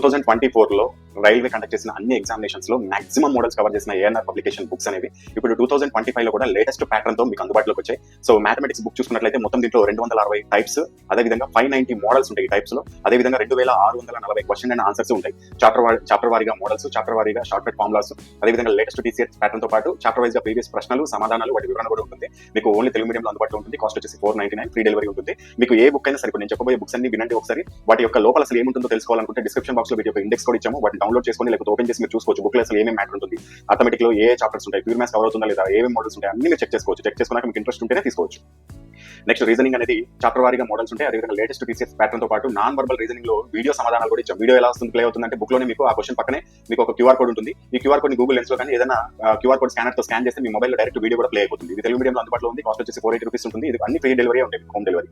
2024లో railway conduct చేసిన అన్ని examinations లో మాక్సిమం మోడల్స్ కవర్ చేసిన ANR పబ్లికేషన్ బుక్స్ అనేవి ఇప్పుడు 2025లో కూడా లేటెస్ట్ ప్యాటర్న్ తో మీకు అందుబాటులోకి వచ్చాయి. సో మ్యాథమెటిక్స్ బుక్ చూసుకున్నట్లయితే మొత్తం దీంట్లో 260 టైప్స్, అదేవిధంగా 590 మోడల్స్ ఉంటాయి ఈ టైప్స్ లో, అదేవిధంగా 2640 క్వశ్చన్ అండ్ ఆన్సర్స్ ఉంటాయి. చాప్టర్ వారీగా మోడల్స్, చాప్టర్ వారీగా షార్ట్ కట్ ఫార్ములాస్, అదేవిధంగా లేటెస్ట్ TCS ప్యాటర్న్ తో పాటు చాప్టర్ వైజ్ గా ప్రీవియస్ ప్రశ్నలు, సమాధానాలు, వాటి వివరణ కూడా ఉంటుంది. మీకు ఓన్లీ తెలుగు మీడియంలో అందుబాటులో ఉంటుంది. కాస్ట్ వచ్చేసి 499, ఫ్రీ డెలివరీ ఉంటుంది. మీకు ఏ బుక్ అయినా సరే, నేను చెప్పబోయే బుక్స్ అన్ని వినండి ఒకసారి. వాటి యొక్క లోపల అసలు ఏముంటుందో తెలుసుకోవాలనుకుంటే డిస్క్రిప్షన్ బాక్స్ లో వీటి యొక్క ఇండెక్స్ కూడా ఇచ్చాము. వాటిని డౌన్లోడ్ చేసుకొని లేకపోతే ఓపెన్ చేసి మీరు చూసుకోవచ్చు. బుక్ లో అసలు ఏమేమి మ్యాటర్ ఉంటుంది, ఆటోమేటిక్ లో ఏ చాప్టర్స్ ఉంటాయి, ప్యూర్ మ్యాథ్స్ కవర్ అవుతుందా లేదా, ఏమేమి మోడల్స్ ఉంటాయి అన్ని మీరు చెక్ చేసుకోవచ్చు. చెక్ చేసుకున్నాక మీకు ఇంట్రెస్ట్ ఉంటేనే తీసుకోవచ్చు. నెక్స్ట్ రీజనింగ్ అనేది చాప్టర్ వారీగా మోడల్స్ ఉంటాయి. అదేవిధంగా లేటెస్ట్ TCS ప్యాటర్న్ తో పాటు నాన్ వర్బల్ రీజనింగ్ లో వీడియో సమాధానాలు కూడా ఇచ్చాం. వీడియో ఎలా వస్తుంది, ప్లే అవుతుందంటే బుక్ లోనే మీకు ఆ క్వశ్చన్ పక్కనే మీకు ఒక QR కోడ్ ఉంటుంది. ఈ QR కోడ్ ని గూగుల్ లెన్స్ లో కానీ ఏదైనా QR కోడ్ స్కానర్ తో స్కాన్ చేస్తే మీ మొబైల్ లో డైరెక్ట్ వీడియో కూడా ప్లే అయిపోతుంది. ఇది తెలుగు మీడియంలో అందుబాటులో ఉంది. కాస్ట్ వచ్చేసి 480 రూపీస్ ఉంటుంది. ఇది అన్ని ఫ్రీ డెలివరీ ఉంటాయి, హోమ్ డెలివరీ.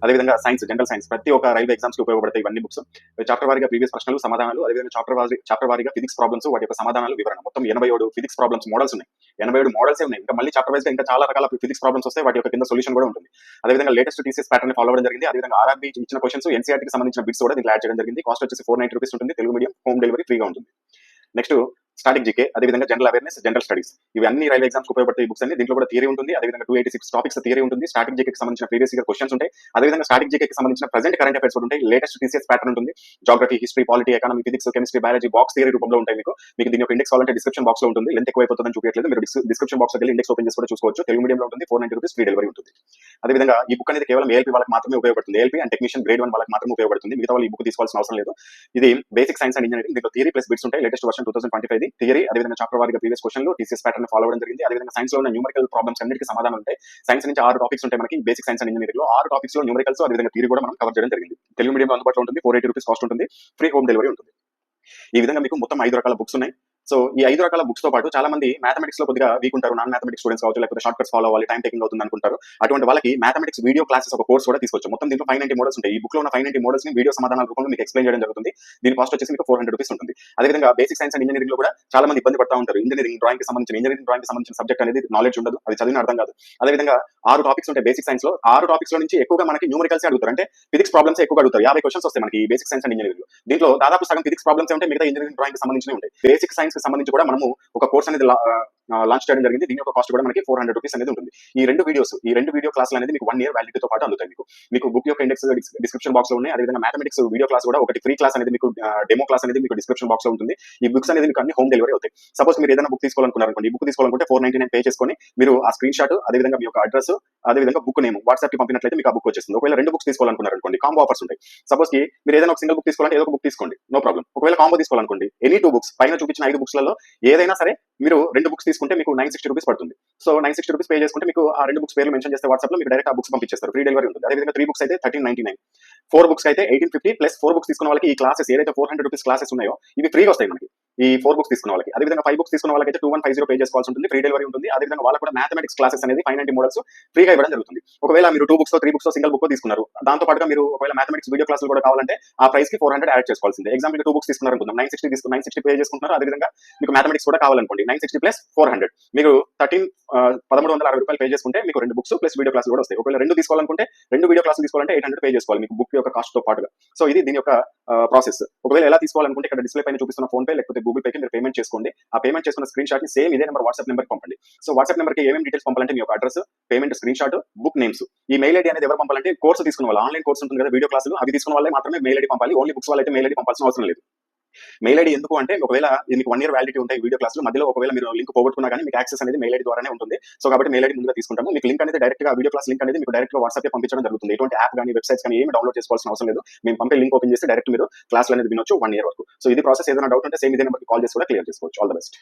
అదేవిధంగా సైన్స్, జనరల్ సైన్స్ ప్రతి ఒక్క రైల్వే ఎగ్జామ్స్ కి ఉపయోగపడతాయి ఇవన్నీ బుక్స్. చాప్టర్ వారీగా ప్రీవియస్ ప్రశ్నలు, సమాధానాలు, అదేవిధంగా చాప్టర్ వారీగా ఫిజిక్స్ ప్రాబ్లమ్స్, వాటి యొక్క సమాధానాలు, వివరణ. మొత్తం 87 ఫిజిక్స్ ప్రాబ్లమ్స్ మోడల్స్ ఉన్నాయి. 87 మోడల్స్ ఉన్నాయి. ఇంకా మళ్ళీ చాప్టర్ వైజ్ గా ఇంకా చాలా రకాల ఫిజిక్స్ ప్రాబ్లమ్స్ వస్తాయి. వాటి యొక్క కింద సొల్యూషన్ కూడా ఉంటుంది. అదేవిధంగా లేటెస్ట్ TCS ప్యాటర్న్ ఫాలో అవ్వడం జరిగింది. అదేవిధంగా RRB ఇచ్చిన క్వశ్చన్స్, NCERT కి సంబంధించిన బిట్స్ కూడా దీంట్లో యాడ్ చేయడం జరిగింది. కాస్ట్ వచ్చేసి 490 రూపీస్ ఉంటుంది. తెలుగు మీడియం, హోమ్ డెలివరీ ఫ్రీగా ఉంటుంది. నెక్స్ట్ స్టాటిక్ జీకే, అదేవిధంగా జనరల్ అవేర్నెస్, జనరల్ స్టడీస్, ఇవి అన్ని రైల్వే ఎగ్జామ్స్ ఉపయోగపడతాయి బుక్స్ అన్ని. దీంట్లో కూడా థియరీ ఉంటుంది. అదేవిధంగా 286 టాపిక్స్ థియరీ ఉంటుంది. స్టాటిక్ జీకేకి సంబంధించిన ప్రీవియస్ ఇయర్ క్వశ్చన్స్ ఉంటాయి. అదేవిధంగా స్టాటిక్ జీకేకి సంబంధించిన ప్రెజెంట్ కరెంట్ అఫైర్స్ ఉంటాయి. లేటెస్ట్ TCS ప్యాటర్న్ ఉంటుంది. Geography, history, polity, economy, physics, chemistry, biology box theory రూపంలో ఉంటాయి. మీకు దీని యొక్క ఇండెక్స్ కావాలంటే డిస్క్రిప్షన్ బాక్స్ లో ఉంటుంది. లెంత్ ఎక్కువైపోతుందని చూపించట్లేదు, మీరు డిస్క్రిప్షన్ బాక్స్ లో వెళ్ళి ఇండెక్స్ ఓపెన్ చేసి కూడా చూసుకోవచ్చు. తెలుగు మీడియంలో ఉంటుంది. 490 రూపీస్ ఫ్రీ డెలివరీ ఉంటుంది. అదేవిధంగా ఈ బుక్ అనేది కేవలం ALP వాళ్ళకి మాత్రమే ఉపయోగపడుతుంది. ALP అండ్ టెక్నీషియన్ గ్రేడ్ 1 వాళ్ళకి మాత్రమే ఉపయోగపడుతుంది. మిగతా వాళ్ళు ఈ బుక్ తీసుకోవాల్సిన అవసరం లేదు. ఇది బేసిక్ సైన్స్ అండ్ ఇంజనీరింగ్. దీంట్లో థియరీ ప్లస్ బిట్స్ ఉంటాయి. లేటెస్ట్ వర్షన్ 2025 థియరీ, అదేవిధంగా చాప్టర్ వారీగా ప్రీవియస్ క్వశ్చన్లు TCS ప్యాటర్న్ ఫాలో అవ్వడం జరిగింది. అదేవిధంగా సైన్స్ లో ఉన్న న్యూమరికల్ ప్రాబ్లమ్స్ అన్నిటికీ సమాధానం ఉంటాయి. సైన్స్ నుంచి 6 టాపిక్స్ ఉంటాయి మనకి బేసిక్ సైన్స్ అండ్ ఇంజనీరింగ్ లో. 6 టాపిక్స్ లో న్యూమరికల్స్, అదేవిధంగా థియరీ కూడా మనం కవర్ చేయడం జరిగింది. తెలుగు మీడియంలో అందుబాటులో ఉంటుంది. 480 రూపీస్ కాస్ట్ ఉంటుంది. ఫ్రీ హోమ్ డెలివరీ ఉంటుంది. ఈ విధంగా మీకు మొత్తం 5 రకాల బుక్స్ ఉన్నాయి. సో ఈ 5 రకాల బుక్స్ తో పాటు చాలా మంది మ్యాథమెటిక్స్ లో కొద్దిగా వీక్ ఉంటారు. నాన్ మ్యాథమెటిక్స్ స్టూడెంట్స్ కావచ్చు, లేకపోతే షార్ట్ కట్స్ ఫాలో అవ్వాలి, టైం టేకింగ్ అవుతుంది అనుకుంటారు. అటువంటి వాళ్ళకి మ్యాథమెటిక్స్ వీడియో క్లాసెస్ ఒక కోర్స్ కూడా తీసుకోవచ్చు. మొత్తం దీంట్లో 590 మోడల్స్ ఉంటాయి. ఈ బుక్ లో ఉన్న 590 మోడల్స్ ని వీడియో సమాధానాల రూపంలో మీకు ఎక్స్ప్లెయిన్ చేయడం జరుగుతుంది. దీని కాస్ట్ వచ్చేసి మీకు 400 రూపీస్ ఉంటుంది. అదేవిధంగా బేసిక్ సైన్స్ అండ్ ఇంజనీరింగ్ లో కూడా చాలా మంది ఇబ్బంది పడతా ఉంటారు. ఇంజనీరింగ్ డ్రాయింగ్ కి సంబంధించిన సబ్జెక్ట్ అనేది నాలెడ్జ్ ఉండదు, అది చదివిన అర్థం కాదు. అదేవిధంగా 6 టాపిక్స్ ఉంటాయి బేసిక్ సైన్స్ లో. 6 టాపిక్స్ లో నుంచి ఎక్కువగా మనకి న్యూమరికల్స్ అడుగుతారు. అంటే ఫిజిక్స్ ప్రాబ్లమ్స్ ఎక్కువగా అడుగుతారు. 50 క్వశ్చన్స్ వస్తాయి మనకి బేసిక్ సైన్స్ అండ్ ఇంజనీరింగ్ లో. దీంట్లో దాదాపు సగం ఫిజిక్స్ ప్రాబ్లమ్స్ ఉంటాయి, మిగతా ఇంజనీరింగ్ డ్రాయింగ్ కి సంబంధించి ఉంటాయి. బేసిక్ సైన్స్ కి సంబంధించి కూడా మనము ఒక కోర్స్ అనేది లాంచ్ చేయడం జరిగింది. దీని యొక్క కాస్ట్ కూడా మనకి 400 రూపీస్ అనేది ఉంటుంది. ఈ రెండు వీడియో క్లాసులు అనేది మీకు 1 ఇయర్ వ్యాలిడిటీతో పాటు అందుతాయి. మీకు బుక్ యొక్క ఇండెక్స్ డిస్క్రిప్షన్ బాక్స్ లో ఉన్నాయి. అదేవిధంగా మ్యాథమెటిక్స్ వీడియో క్లాస్ కూడా ఒకటి ఫ్రీ క్లాస్ అనేది మీకు డెమో క్లాస్ అనేది మీకు డిస్క్రిప్షన్ బాక్స్ లో ఉంటుంది. ఈ బుక్స్ అనేది మీకు అన్ని హోమ్ డెలివరీ అవుతాయి. సపోజ్ మీరు ఏదైనా బుక్ తీసుకోవాలనుకున్నారనుకోండి, ఈ బుక్ తీసుకోవాలనుకుంటే 499 పే చేసుకొని మీరు ఆ స్క్రీన్ షాట్, అదేవిధంగా మీ యొక్క అడ్రస్, అదేవిధంగా బుక్ నేమ్ వాట్సాప్ కి పంపినట్లయితే మీకు ఆ బుక్ వచ్చేస్తుంది. ఒకవేళ 2 బుక్స్ తీసుకోవాలనుకున్నారనుకోండి, కాంబో ఆఫర్స్ ఉంటాయి. సపోజ్ కి మీరు ఏదైనా ఒక సింగిల్ బుక్ తీసుకోవాలంటే ఏదో ఒక బుక్ తీసుకోండి, నో ప్రాబ్లం. ఒకవేళ కాంబో తీసుకోవాలనుకోండి, ఎనీ 2 బుక్స్ పైన చూపించిన 5 బుక్స్ లలో ఏదైనా సరే మీరు 2 బుక్స్ తీసుకుంటే మీకు 960 రూపీస్ పడుతుంది. సో 960 రూపీస్ పే చేసుకుంటే మీకు ఆ 2 బుక్స్ పేర్లు మెన్షన్ చేస్తే వాట్సాప్ లో మీకు డైరెక్ట్ ఆ బుక్స్ పంపించేస్తారు. ఫ్రీ డెలివరీ ఉంటుంది. అదేవిధంగా 3 బుక్స్ అయితే 1399, 4 బుక్స్ అయితే 1850 ప్లస్ 4 బుక్స్ తీసుకున్న వాళ్ళకి ఈ క్లాసెస్ ఏదైతే 400 రూపీస్ క్లాసెస్ ఉన్నాయో ఇవి ఫ్రీగా వస్తాయి మనకి. ఈ 4 బుక్స్ తీసుకున్న వాళ్ళకి. అదేవిధంగా 5 బుక్స్ తీసుకున్న వాళ్ళకి అయితే 2150 పే చేసుకోవాల్సి ఉంటుంది. ఫ్రీ డెలివరీ ఉంటుంది. అదేవిధంగా వాళ్ళకి కూడా మ్యాథమెటిక్స్ క్లాసెస్ అనేది 590 మోడల్స్ ఫ్రీగా ఇవ్వడం జరుగుతుంది. ఒకవేళ మీరు 2 బుక్స్ 3 బుక్స్ సింగిల్ బుక్ తీసుకున్నారు, దాంతో పాటుగా మీరు ఒకవేళ మ్యాథమెటిక్స్ వీడియో క్లాసులు కూడా కావాలంటే ఆ ప్రైస్ కి 400 యాడ్ చేసుకోవాల్సిందే. ఎగ్జాంపుల్ 2 బుక్స్ తీసుకున్నారు అనుకుందాం, 960 పే చేసుకుంటున్నారు. అదేవిధంగా మీకు మ్యాథమెటిక్స్ కూడా కావాలనుకోండి, 960 ప్లస్ 400 మీకు 1360 రూపాయలు పే చేసుకుంటే మీకు 2 బుక్స్ ప్లస్ వీడియో క్లాసులు కూడా వస్తాయి. ఒకవేళ 2 తీసుకోవాలనుకుంటే 2 వీడియో క్లాసులు తీసుకోవాలంటే 800 పే చేసుకోవాలి మీకు బుక్ యొక్క కాస్ట్ తో పాటుగా. సో ఇది దీని యొక్క ప్రాసెస్. ఒకవేళ ఎలా తీసుకోవాలనుకుంటే ఇక్కడ డిస్ప్లే పైన చూపిస్తున్న ఫోన్ పే లేకపోతే గూగుల్ పే కి మీరు పేమెంట్ చేసుకోండి. ఆ పేమెంట్ చేసుకున్న స్క్రీన్ షాట్ ని సేమ్ ఇదే నెంబర్ వాట్సాప్ నెంబర్ కి పంపండి. సో వాట్సాప్ నెంబర్ కి ఏమేమి డీటెయిల్స్ పంపాలంటే మీ యొక్క address, payment screen shot, book names. ఈ మెయిల్ ఐడి అనేది ఎవరు పంపాలంటే కోర్సు తీసుకున్న వాళ్ళు, ఆన్లైన్ కోర్స్ ఉంటుంది కదా వీడియో క్లాసులు, అవి తీసుకున్న వాళ్ళే మాత్రమే మెయిల్ ఐడి పంపాలి. ఓన్లీ బుక్స్ వాళ్ళైతే మెయిల్ ఐడి పంపాల్సిన అవసరం లేదు. మెయిల్ ఐడి ఎందుకు అంటే ఒకవేళ మీకు 1 ఇయర్ వ్యాలిడిటీ ఉంటాయి వీడియో క్లాసులు, మధ్యలో ఒకవేళ మీరు లింక్ పోగొట్టుకున్నా కానీ మీకు యాక్సెస్ అనేది మెయిల్ ఐడి ద్వారానే ఉంటుంది. సో కాబట్టి మెయిల్ ఐడి ముందుగా తీసుకుంటాము. మీకు లింక్ అనేది డైరెక్ట్ గా వీడియో క్లాస్ లింక్ అనేది మీకు డైరెక్ట్ గా వాట్సాప్ పంపించడం జరుగుతుంది. ఎటువంటి యాప్ కానీ వెబ్సైట్స్ కానీ ఏమి డౌన్లోడ్ చేసుకోవాల్సిన అవసరం లేదు. మేము పంపే లింక్ ఓపెన్ చేసి డైరెక్ట్ మీరు క్లాసులు అనేది వినొచ్చు 1 ఇయర్ వరకు. సో ఇది ప్రాసెస్. ఏదైనా డౌట్ ఉంటే సేమ్ ఇదే నెంబర్కి కాల్ చేసి కూడా క్లియర్ చేసుకోవచ్చు. All the best.